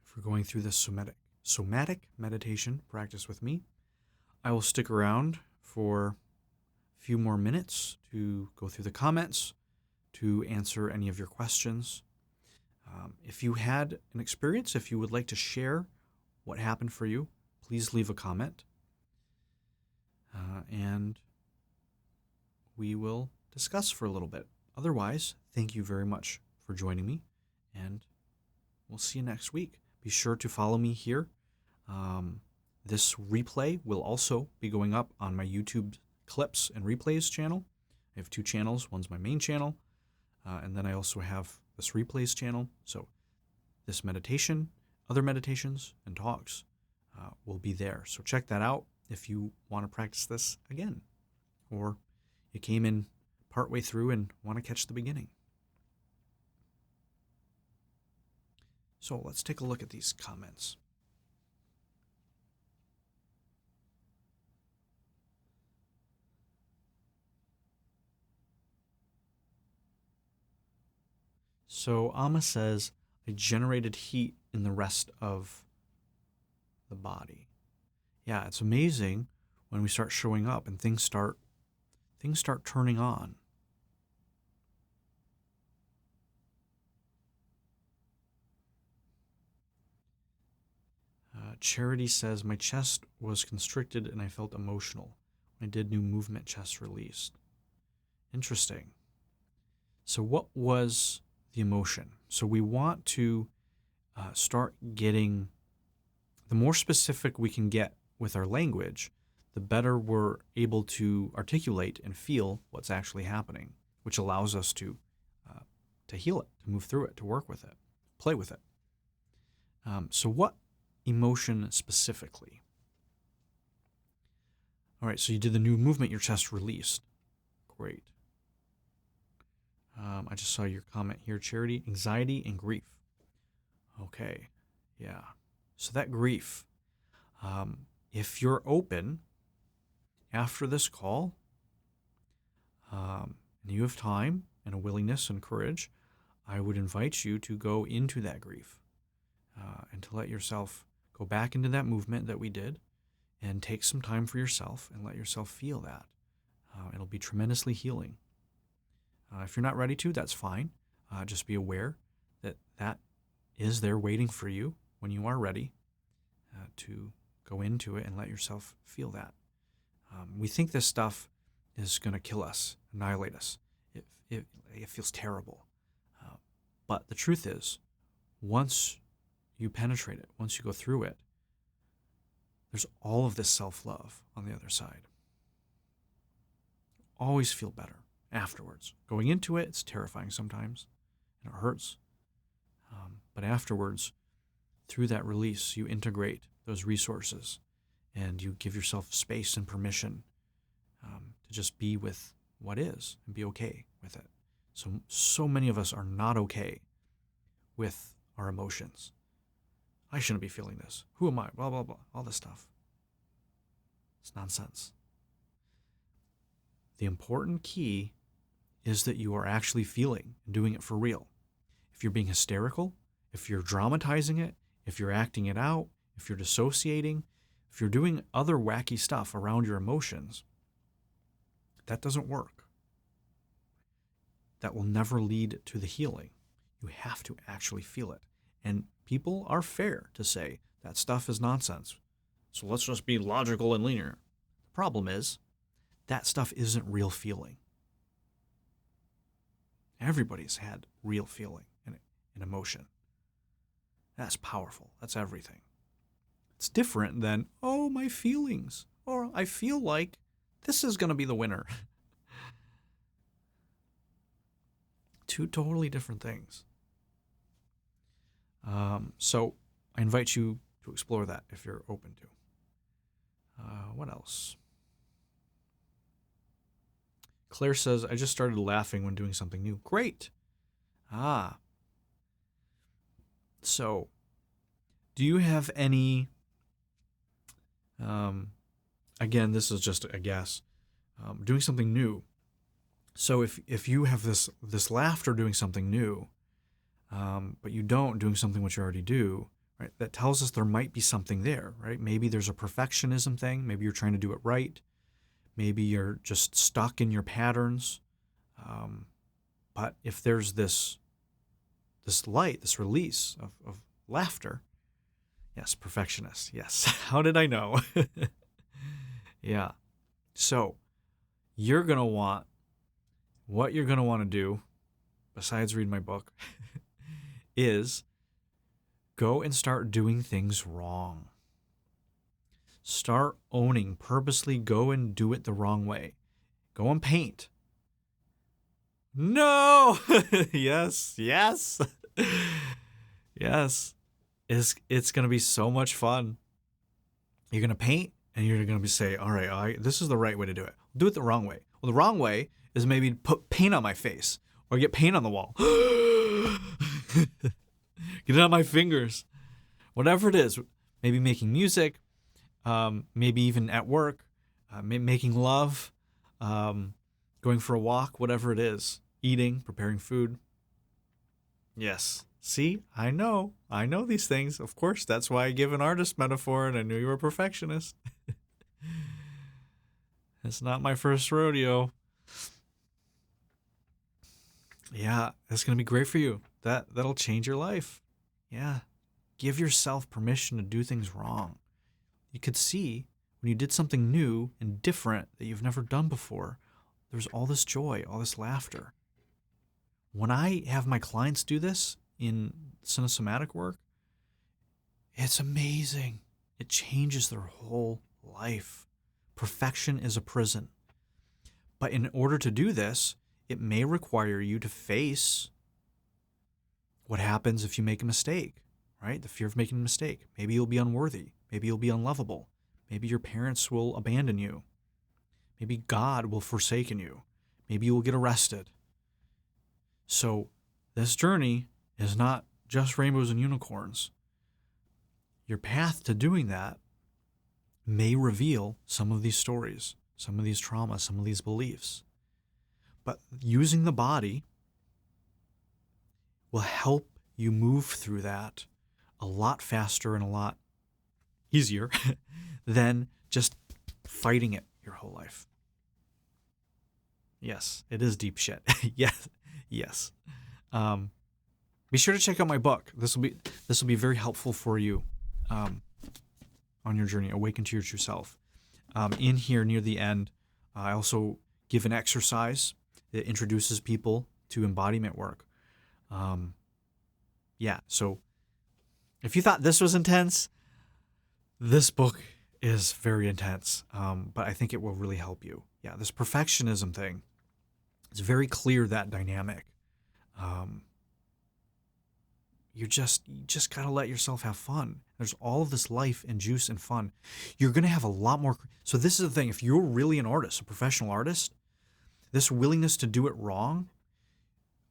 for going through this somatic meditation practice with me. I will stick around for a few more minutes to go through the comments, to answer any of your questions. If you had an experience, if you would like to share what happened for you, please leave a comment. And we will discuss for a little bit. Otherwise, thank you very much for joining me, and we'll see you next week. Be sure to follow me here. This replay will also be going up on my YouTube clips and replays channel. I have 2 channels. One's my main channel, and then I also have this replays channel. So this meditation, other meditations, and talks will be there. So check that out if you want to practice this again, or you came in partway through and want to catch the beginning. So let's take a look at these comments. So Amma says, I generated heat in the rest of the body. Yeah, it's amazing when we start showing up and things start turning on. Charity says, my chest was constricted and I felt emotional. When I did new movement, chest released. Interesting. So what was the emotion? So we want to start getting, the more specific we can get with our language, the better we're able to articulate and feel what's actually happening, which allows us to heal it, to move through it, to work with it, play with it. So what emotion specifically? All right, so you did the new movement, your chest released. Great. I just saw your comment here, Charity. Anxiety and grief. Okay, yeah. So that grief, if you're open after this call, and you have time and a willingness and courage, I would invite you to go into that grief and to let yourself go back into that movement that we did and take some time for yourself and let yourself feel that. It'll be tremendously healing. If you're not ready to, that's fine. Just be aware that that is there waiting for you when you are ready to go into it and let yourself feel that. We think this stuff is going to kill us, annihilate us. It feels terrible. But the truth is, once you penetrate it, once you go through it, there's all of this self-love on the other side. Always feel better afterwards. Going into it, it's terrifying sometimes, and it hurts. But afterwards, through that release, you integrate those resources, and you give yourself space and permission to just be with what is and be okay with it. So many of us are not okay with our emotions. I shouldn't be feeling this. Who am I? Blah, blah, blah. All this stuff. It's nonsense. The important key is that you are actually feeling and doing it for real. If you're being hysterical, if you're dramatizing it, if you're acting it out, if you're dissociating, if you're doing other wacky stuff around your emotions, that doesn't work. That will never lead to the healing. You have to actually feel it. And people are fair to say that stuff is nonsense. So let's just be logical and linear. The problem is that stuff isn't real feeling. Everybody's had real feeling and emotion. That's powerful. That's everything. It's different than, oh, my feelings, or I feel like this is going to be the winner. Two totally different things. So I invite you to explore that if you're open to. What else? Claire says, I just started laughing when doing something new. Great. So do you have any, again, this is just a guess, doing something new. So if you have this laughter doing something new, but you don't doing something which you already do, right? That tells us there might be something there, right? Maybe there's a perfectionism thing. Maybe you're trying to do it right. Maybe you're just stuck in your patterns. But if there's this light, this release of laughter, yes, perfectionist, yes. How did I know? Yeah. So you're going to want, what you're going to want to do, besides read my book, is go and start doing things wrong. Start owning, purposely go and do it the wrong way. Go and paint. No! Yes. Yes. It's going to be so much fun. You're going to paint and you're going to say, all right, this is the right way to do it. Do it the wrong way. Well, the wrong way is maybe put paint on my face or get paint on the wall. Get it on my fingers. Whatever it is. Maybe making music. Maybe even at work. Making love. Going for a walk. Whatever it is. Eating. Preparing food. Yes. See? I know these things. Of course, that's why I give an artist metaphor and I knew you were a perfectionist. It's not my first rodeo. Yeah, that's going to be great for you. That'll change your life. Yeah. Give yourself permission to do things wrong. You could see when you did something new and different that you've never done before, there's all this joy, all this laughter. When I have my clients do this in Cinesomatic work, it's amazing. It changes their whole life. Perfection is a prison. But in order to do this, it may require you to face what happens if you make a mistake, right? The fear of making a mistake. Maybe you'll be unworthy. Maybe you'll be unlovable. Maybe your parents will abandon you. Maybe God will forsaken you. Maybe you will get arrested. So this journey is not just rainbows and unicorns. Your path to doing that may reveal some of these stories, some of these traumas, some of these beliefs. But using the body will help you move through that a lot faster and a lot easier than just fighting it your whole life. Yes, it is deep shit. Yes. Be sure to check out my book. This will be very helpful for you on your journey, Awaken to Your True Self. In here near the end, I also give an exercise that introduces people to embodiment work. So if you thought this was intense, this book is very intense, but I think it will really help you. Yeah, this perfectionism thing, it's very clear that dynamic. You just got to let yourself have fun. There's all of this life and juice and fun. You're going to have a lot more. So this is the thing. If you're really an artist, a professional artist, this willingness to do it wrong,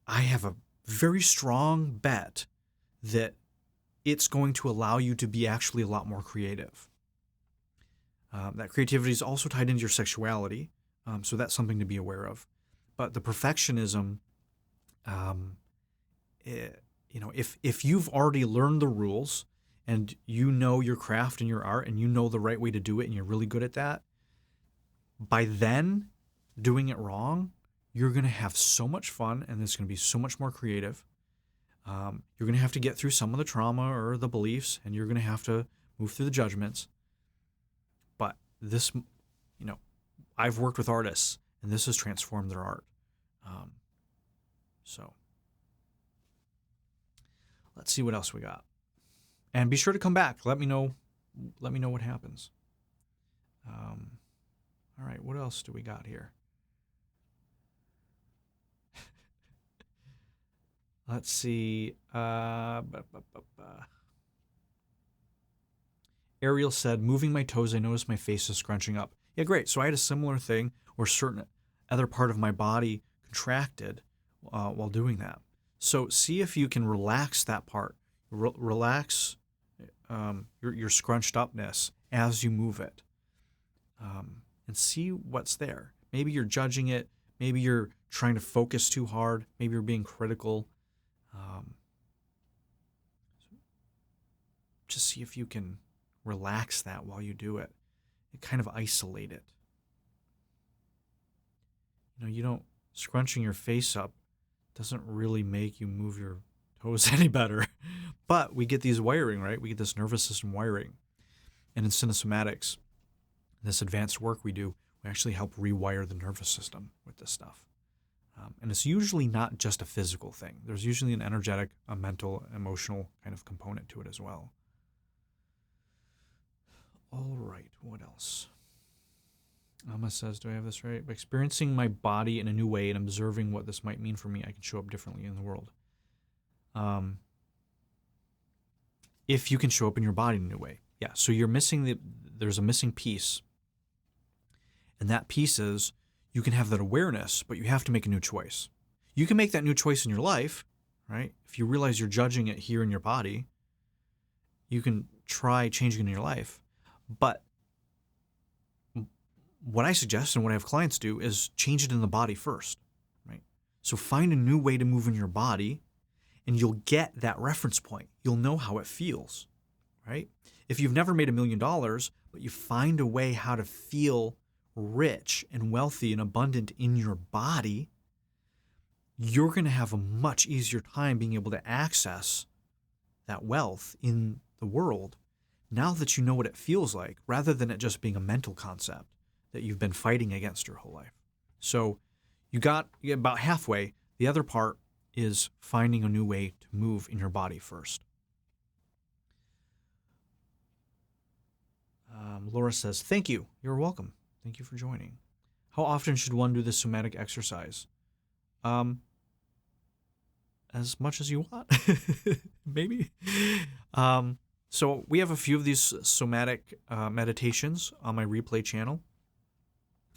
I have a very strong bet that it's going to allow you to be actually a lot more creative. That creativity is also tied into your sexuality. So that's something to be aware of. But the perfectionism, if you've already learned the rules and you know your craft and your art and you know the right way to do it and you're really good at that, by then doing it wrong, you're going to have so much fun and it's going to be so much more creative. You're going to have to get through some of the trauma or the beliefs and you're going to have to move through the judgments. But this, I've worked with artists and this has transformed their art. So let's see what else we got. And be sure to come back. Let me know let me know what happens. All right, what else do we got here? Let's see. Ariel said, moving my toes, I noticed my face is scrunching up. Yeah, great. So I had a similar thing where certain other part of my body contracted while doing that. So see if you can relax that part. Relax your scrunched upness as you move it, and see what's there. Maybe you're judging it. Maybe you're trying to focus too hard. Maybe you're being critical. Just see if you can relax that while you do it. And kind of isolate it. You don't, scrunching your face up doesn't really make you move your toes any better. But we get these wiring, right? We get this nervous system wiring. And in Cinesomatics, this advanced work we do, we actually help rewire the nervous system with this stuff. And it's usually not just a physical thing. There's usually an energetic, a mental, emotional kind of component to it as well. All right, what else? Alma says, do I have this right? By experiencing my body in a new way and observing what this might mean for me, I can show up differently in the world. If you can show up in your body in a new way. Yeah, so you're missing there's a missing piece. And that piece is, you can have that awareness, but you have to make a new choice. You can make that new choice in your life, right? If you realize you're judging it here in your body, you can try changing it in your life. But what I suggest and what I have clients do is change it in the body first, right? So find a new way to move in your body, and you'll get that reference point. You'll know how it feels, right? If you've never made $1 million, but you find a way how to feel rich and wealthy and abundant in your body, you're going to have a much easier time being able to access that wealth in the world now that you know what it feels like, rather than it just being a mental concept that you've been fighting against your whole life. So you got about halfway. The other part is finding a new way to move in your body first. Laura says, thank you. You're welcome. Thank you for joining. How often should one do this somatic exercise? As much as you want, maybe. So we have a few of these somatic meditations on my replay channel.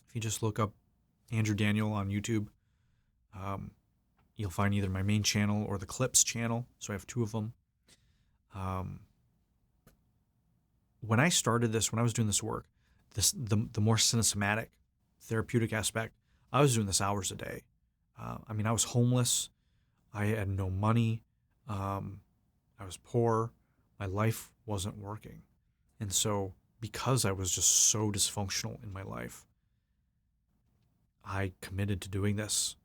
If you just look up Andrew Daniel on YouTube, you'll find either my main channel or the Clips channel. So I have two of them. When I started this, when I was doing this work, the more cinesomatic therapeutic aspect, I was doing this hours a day. I was homeless. I had no money. I was poor. My life wasn't working. And so because I was just so dysfunctional in my life, I committed to doing this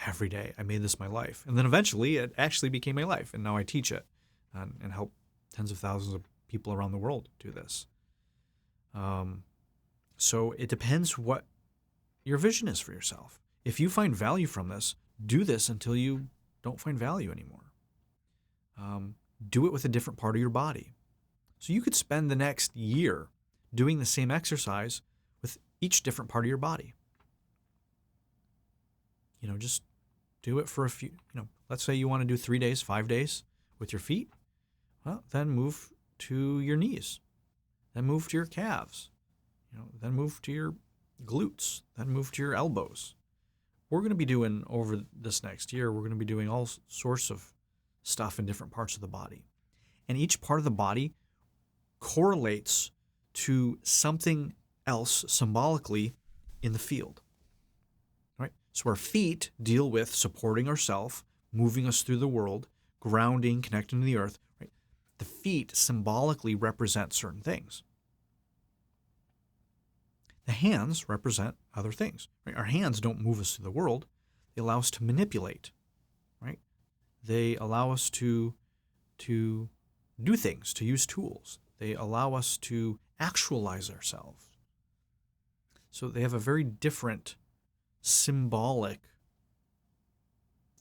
every day. I made this my life. And then eventually it actually became my life. And now I teach it and help tens of thousands of people around the world do this. So it depends what your vision is for yourself. If you find value from this, do this until you don't find value anymore. Do it with a different part of your body. So you could spend the next year doing the same exercise with each different part of your body. Just do it for a few, let's say you want to do 3 days, 5 days with your feet. Well, then move to your knees, then move to your calves, then move to your glutes, then move to your elbows. We're going to be doing over this next year, we're going to be doing all sorts of stuff in different parts of the body. And each part of the body correlates to something else symbolically in the field. Right? So our feet deal with supporting ourselves, moving us through the world, grounding, connecting to the earth. Right? The feet symbolically represent certain things. The hands represent other things. Right? Our hands don't move us through the world. They allow us to manipulate. Right? They allow us to do things, to use tools. They allow us to actualize ourselves. So they have a very different symbolic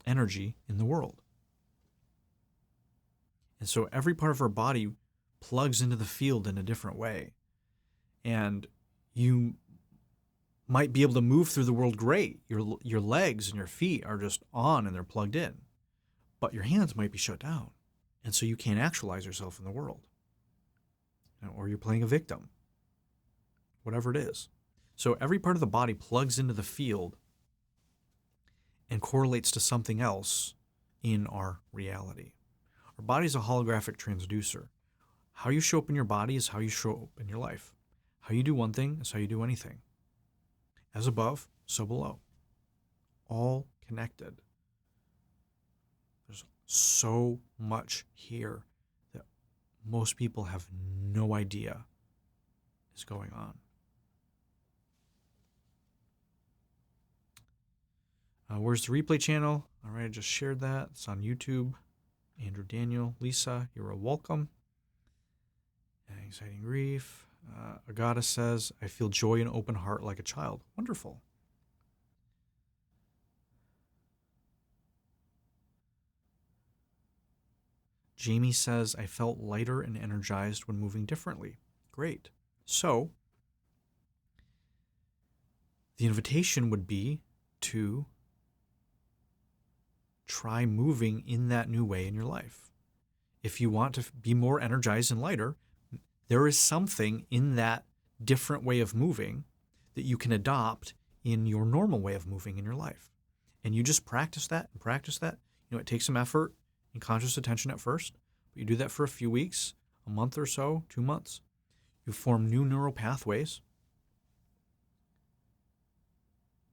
energy in the world. And so every part of our body plugs into the field in a different way. And you might be able to move through the world great. Your legs and your feet are just on and they're plugged in. But your hands might be shut down. And so you can't actualize yourself in the world. Or you're playing a victim. Whatever it is. So every part of the body plugs into the field and correlates to something else in our reality. Our body is a holographic transducer. How you show up in your body is how you show up in your life. How you do one thing is how you do anything. As above, so below. All connected. There's so much here that most people have no idea is going on. Where's the replay channel? All right, I just shared that. It's on YouTube. Andrew Daniel, Lisa, you're welcome. Exciting grief. Agata says, I feel joy and open heart like a child. Wonderful. Jamie says, I felt lighter and energized when moving differently. Great. So, the invitation would be to try moving in that new way in your life. If you want to be more energized and lighter, there is something in that different way of moving that you can adopt in your normal way of moving in your life. And you just practice that and practice that. It takes some effort and conscious attention at first, but you do that for a few weeks, a month or so, 2 months. You form new neural pathways,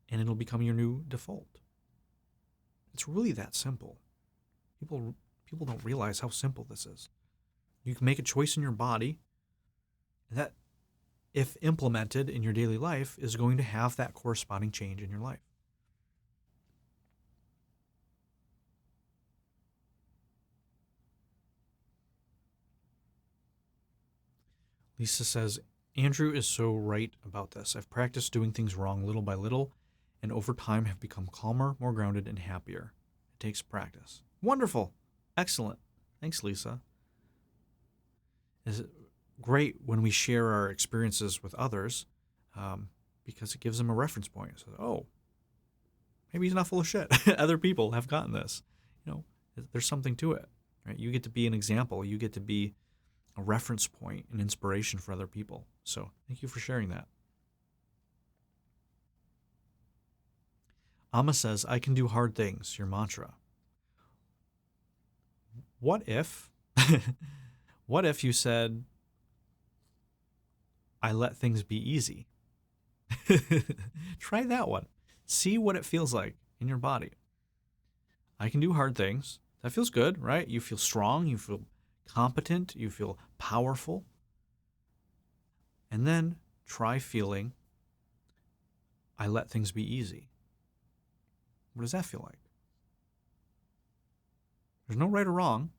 and it'll become your new default. It's really that simple. People don't realize how simple this is. You can make a choice in your body, and that, if implemented in your daily life, is going to have that corresponding change in your life. Lisa says, Andrew is so right about this. I've practiced doing things wrong little by little, and over time have become calmer, more grounded, and happier. It takes practice. Wonderful. Excellent. Thanks, Lisa. It's great when we share our experiences with others because it gives them a reference point. So, oh, maybe he's not full of shit. Other people have gotten this. There's something to it. Right? You get to be an example. You get to be a reference point, an inspiration for other people. So thank you for sharing that. Amma says, I can do hard things, your mantra. What if you said, I let things be easy? Try that one. See what it feels like in your body. I can do hard things. That feels good, right? You feel strong, you feel competent, you feel powerful. And then try feeling, I let things be easy. What does that feel like? There's no right or wrong.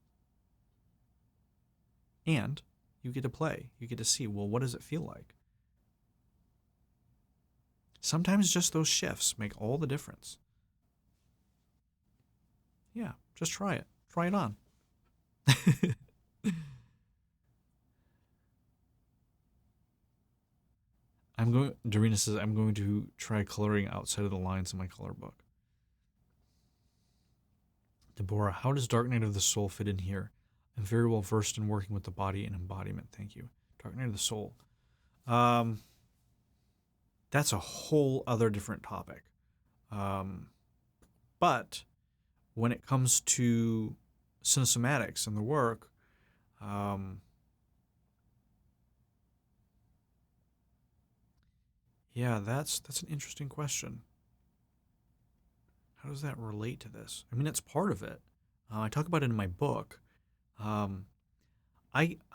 And you get to play. You get to see, well, what does it feel like? Sometimes just those shifts make all the difference. Yeah, just try it. Try it on. Dorina says, I'm going to try coloring outside of the lines in my color book. Deborah, how does Dark Night of the Soul fit in here? I'm very well versed in working with the body and embodiment. Thank you. Dark Night of the Soul. That's a whole other different topic. But when it comes to Cinesomatics and the work, yeah, that's an interesting question. How does that relate to this? I mean, it's part of it. I talk about it in my book. I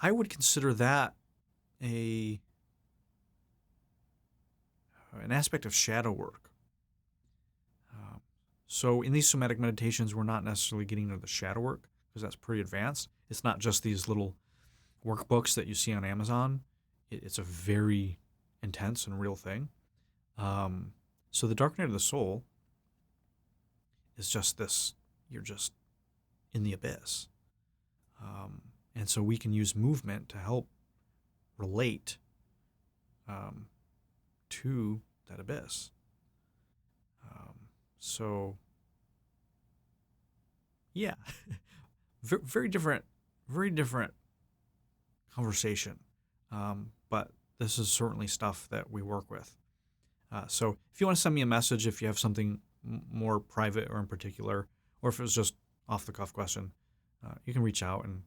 would consider that an aspect of shadow work. So in these somatic meditations, we're not necessarily getting into the shadow work because that's pretty advanced. It's not just these little workbooks that you see on Amazon. It's a very intense and real thing. So the Dark Night of the Soul is just this. You're just in the abyss. And so we can use movement to help relate to that abyss. So, yeah, very different conversation. But this is certainly stuff that we work with. So if you want to send me a message, if you have something more private or in particular, or if it was just off the cuff question, you can reach out and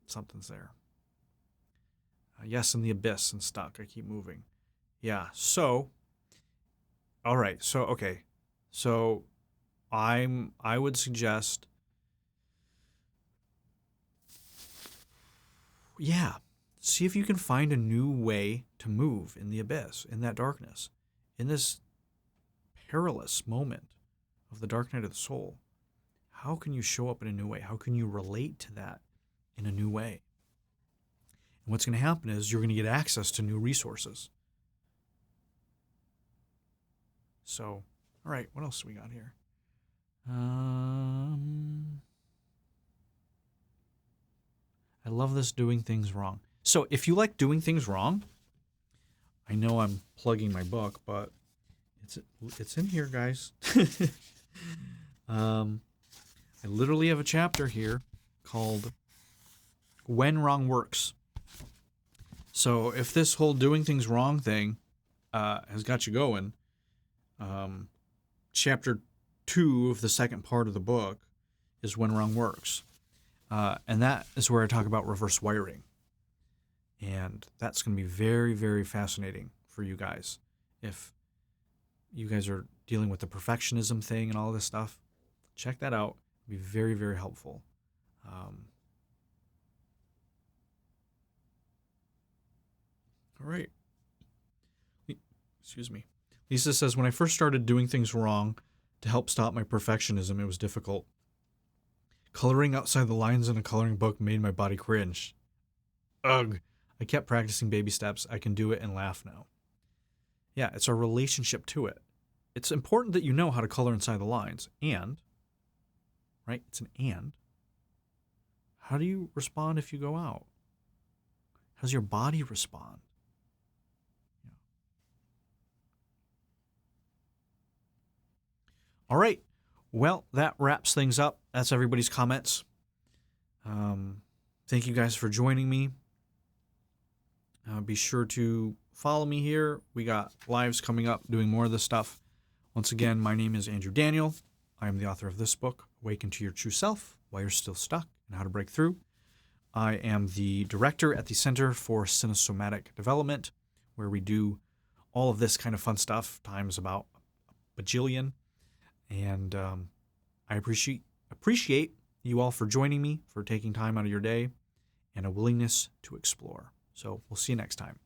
something's there. Yes, in the abyss and stuck. I keep moving. Yeah. So, all right. So, okay. So I would suggest, yeah, see if you can find a new way to move in the abyss, in that darkness, in this perilous moment of the dark night of the soul. How can you show up in a new way? How can you relate to that in a new way? And what's going to happen is you're going to get access to new resources. So, all right, what else do we got here? I love this doing things wrong. So if you like doing things wrong, I know I'm plugging my book, but it's in here, guys. I literally have a chapter here called When Wrong Works. So if this whole doing things wrong thing has got you going, chapter 2 of the second part of the book is When Wrong Works. And that is where I talk about reverse wiring. And that's going to be very, very fascinating for you guys. If you guys are dealing with the perfectionism thing and all this stuff, check that out. It'll be very, very helpful. All right. Excuse me. Lisa says, when I first started doing things wrong to help stop my perfectionism, it was difficult. Coloring outside the lines in a coloring book made my body cringe. Ugh. I kept practicing baby steps. I can do it and laugh now. Yeah, it's our relationship to it. It's important that you know how to color inside the lines. And, right? It's an and. How do you respond if you go out? How does your body respond? Yeah. All right. Well, that wraps things up. That's everybody's comments. Thank you guys for joining me. Be sure to follow me here. We got lives coming up doing more of this stuff. Once again, my name is Andrew Daniel. I am the author of this book, Awaken to Your True Self, Why You're Still Stuck and How to Break Through. I am the director at the Center for Cinesomatic Development, where we do all of this kind of fun stuff, times about a bajillion. And I appreciate you all for joining me, for taking time out of your day, and a willingness to explore. So we'll see you next time.